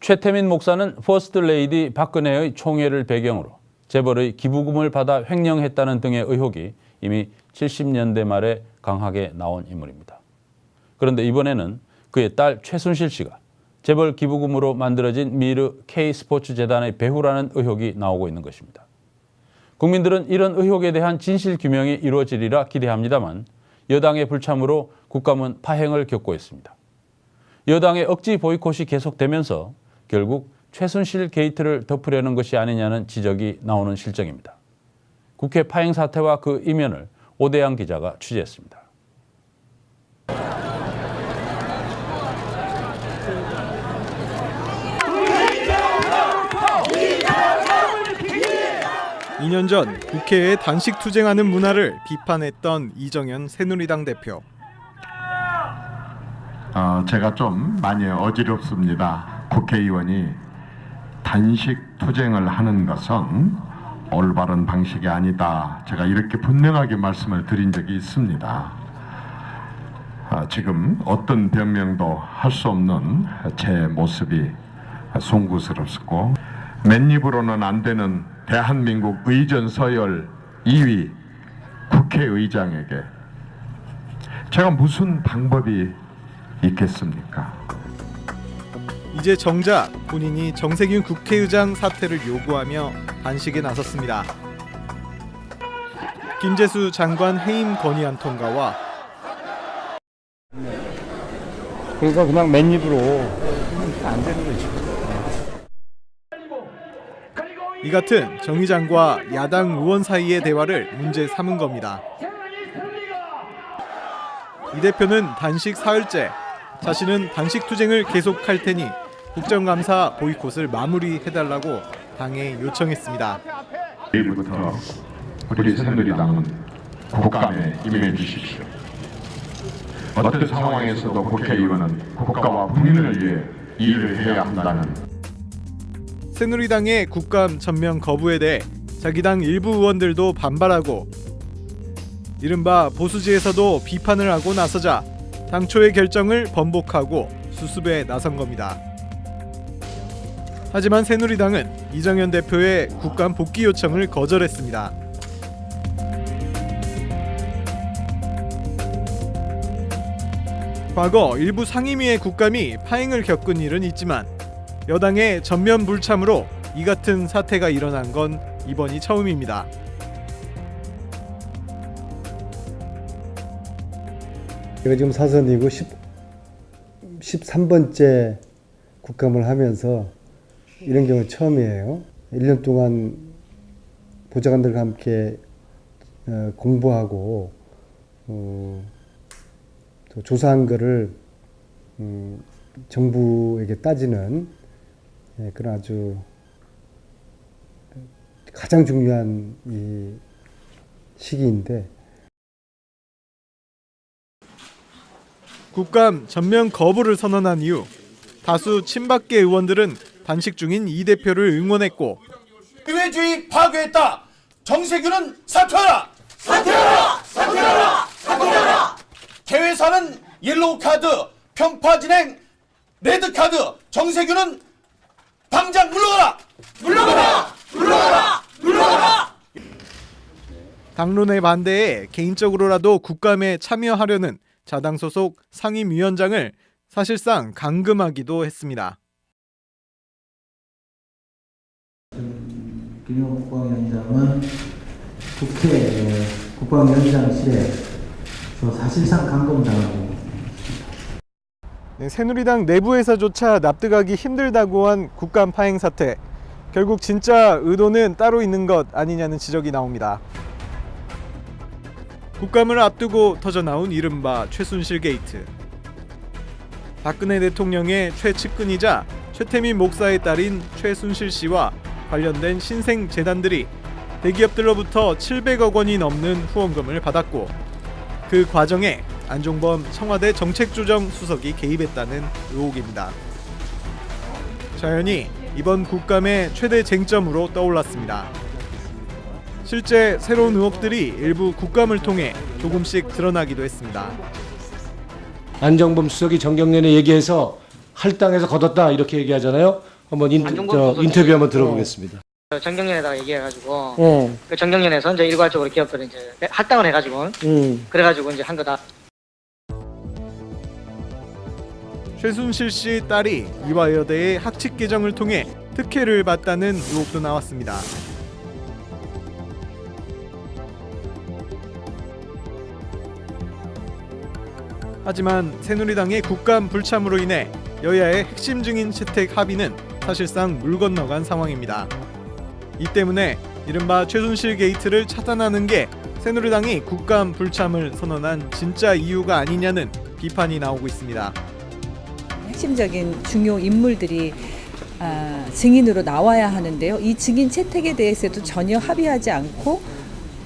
최태민 목사는 퍼스트 레이디 박근혜의 총애를 배경으로 재벌의 기부금을 받아 횡령했다는 등의 의혹이 이미 70년대 말에 강하게 나온 인물입니다. 그런데 이번에는 그의 딸 최순실 씨가 재벌 기부금으로 만들어진 미르 K스포츠 재단의 배후라는 의혹이 나오고 있는 것입니다. 국민들은 이런 의혹에 대한 진실 규명이 이루어지리라 기대합니다만 여당의 불참으로 국감은 파행을 겪고 있습니다. 여당의 억지 보이콧이 계속되면서 결국 최순실 게이트를 덮으려는 것이 아니냐는 지적이 나오는 실정입니다. 국회 파행 사태와 그 이면을 오대양 기자가 취재했습니다. 이 년 전 국회에 단식 투쟁하는 문화를 비판했던 이정현 새누리당 대표. 제가 좀 많이 어지럽습니다. 국회의원이 단식 투쟁을 하는 것은 올바른 방식이 아니다. 제가 이렇게 분명하게 말씀을 드린 적이 있습니다. 지금 어떤 변명도 할 수 없는 제 모습이 송구스럽고 맨입으로는 안 되는 대한민국 의전 서열 2위 국회의장에게 제가 무슨 방법이 있겠습니까? 이제 정작 본인이 정세균 국회의장 사퇴를 요구하며 단식에 나섰습니다. 김재수 장관 해임 건의안 통과와 그러니까 그냥 맨입으로 안 되는 거죠. 이 같은 정 의장과 야당 의원 사이의 대화를 문제 삼은 겁니다. 이 대표는 단식 사흘째 자신은 단식 투쟁을 계속할 테니 국정감사 보이콧을 마무리해달라고 당에 요청했습니다. 내일부터 우리 새누리당은 국감에 임해 주십시오. 어떤 상황에서도 국회의원은 국가와 국민을 위해 일을 해야 한다는 새누리당의 국감 전면 거부에 대해 자기 당 일부 의원들도 반발하고 이른바 보수지에서도 비판을 하고 나서자 당초의 결정을 번복하고 수습에 나선 겁니다. 하지만 새누리당은 이정현 대표의 국감 복귀 요청을 거절했습니다. 과거 일부 상임위의 국감이 파행을 겪은 일은 있지만 여당의 전면 불참으로 이 같은 사태가 일어난 건 이번이 처음입니다. 제가 지금 사선이고 13번째 국감을 하면서 이런 경우 처음이에요. 1년 동안 보좌관들과 함께 공부하고 또 조사한 거를 정부에게 따지는 그런 아주 가장 중요한 이 시기인데 국감 전면 거부를 선언한 이후 다수 친박계 의원들은 단식 중인 이 대표를 응원했고 의회주의 파괴했다. 정세균은 사퇴하라. 사퇴하라. 사퇴하라. 사퇴하라. 개회사는 옐로우 카드, 편파 진행 레드 카드. 정세균은 당장 물러가라. 물러가라. 물러가라. 물러가라. 당론의 반대에 개인적으로라도 국감에 참여하려는 자당 소속 상임위원장을 사실상 감금하기도 했습니다. 김용호 국방위원장은 국회 국방위원장실에서 사실상 감금당하고 새누리당 내부에서조차 납득하기 힘들다고 한 국감 파행 사태. 결국 진짜 의도는 따로 있는 것 아니냐는 지적이 나옵니다. 국감을 앞두고 터져나온 이른바 최순실 게이트. 박근혜 대통령의 최측근이자 최태민 목사의 딸인 최순실 씨와 관련된 신생 재단들이 대기업들로부터 700억 원이 넘는 후원금을 받았고 그 과정에 안종범 청와대 정책조정 수석이 개입했다는 의혹입니다. 자연히 이번 국감의 최대 쟁점으로 떠올랐습니다. 실제 새로운 의혹들이 일부 국감을 통해 조금씩 드러나기도 했습니다. 안종범 수석이 정경련에 얘기해서 할당해서 걷었다 이렇게 얘기하잖아요. 한번 인터뷰 한번 들어보겠습니다. 정경련에다가 얘기해가지고 그 정경련에서 이제 일괄적으로 기업들은 이제 할당을 해가지고 그래가지고 이제 한 거다. 최순실 씨 딸이 이화여대의 학칙 개정을 통해 특혜를 받다는 의혹도 나왔습니다. 하지만 새누리당의 국감 불참으로 인해 여야의 핵심 증인 채택 합의는 사실상 물 건너간 상황입니다. 이 때문에 이른바 최순실 게이트를 차단하는 게 새누리당이 국감 불참을 선언한 진짜 이유가 아니냐는 비판이 나오고 있습니다. 핵심적인 중요 인물들이 증인으로 나와야 하는데요. 이 증인 채택에 대해서도 전혀 합의하지 않고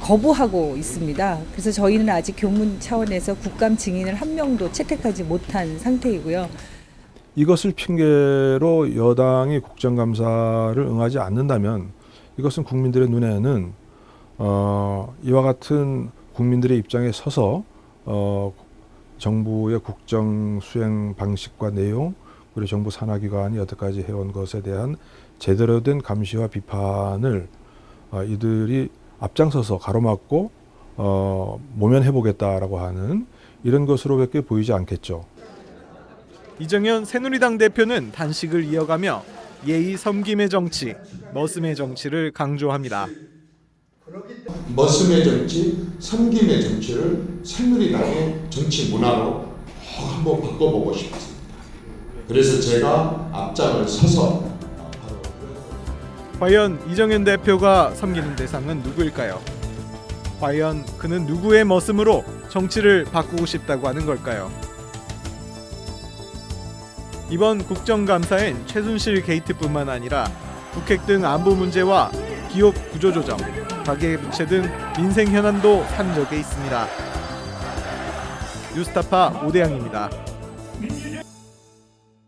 거부하고 있습니다. 그래서 저희는 아직 교문 차원에서 국감 증인을 한 명도 채택하지 못한 상태이고요. 이것을 핑계로 여당이 국정감사를 응하지 않는다면 이것은 국민들의 눈에는 이와 같은 국민들의 입장에 서서 정부의 국정 수행 방식과 내용 그리고 정부 산하기관이 여태까지 해온 것에 대한 제대로 된 감시와 비판을 이들이 앞장서서 가로막고 모면해보겠다라고 하는 이런 것으로밖에 보이지 않겠죠. 이정현 새누리당 대표는 단식을 이어가며 예의 섬김의 정치, 머슴의 정치를 강조합니다. 머슴의 정치, 섬김의 정치를 새누리당의 정치 문화로 한번 바꿔보고 싶습니다. 그래서 제가 앞장을 서서 과연 이정현 대표가 섬기는 대상은 누구일까요? 과연 그는 누구의 머슴으로 정치를 바꾸고 싶다고 하는 걸까요? 이번 국정감사엔 최순실 게이트뿐만 아니라 북핵 등 안보 문제와 기업 구조조정, 가계부채 등 민생 현안도 산적해 있습니다. 뉴스타파 오대양입니다.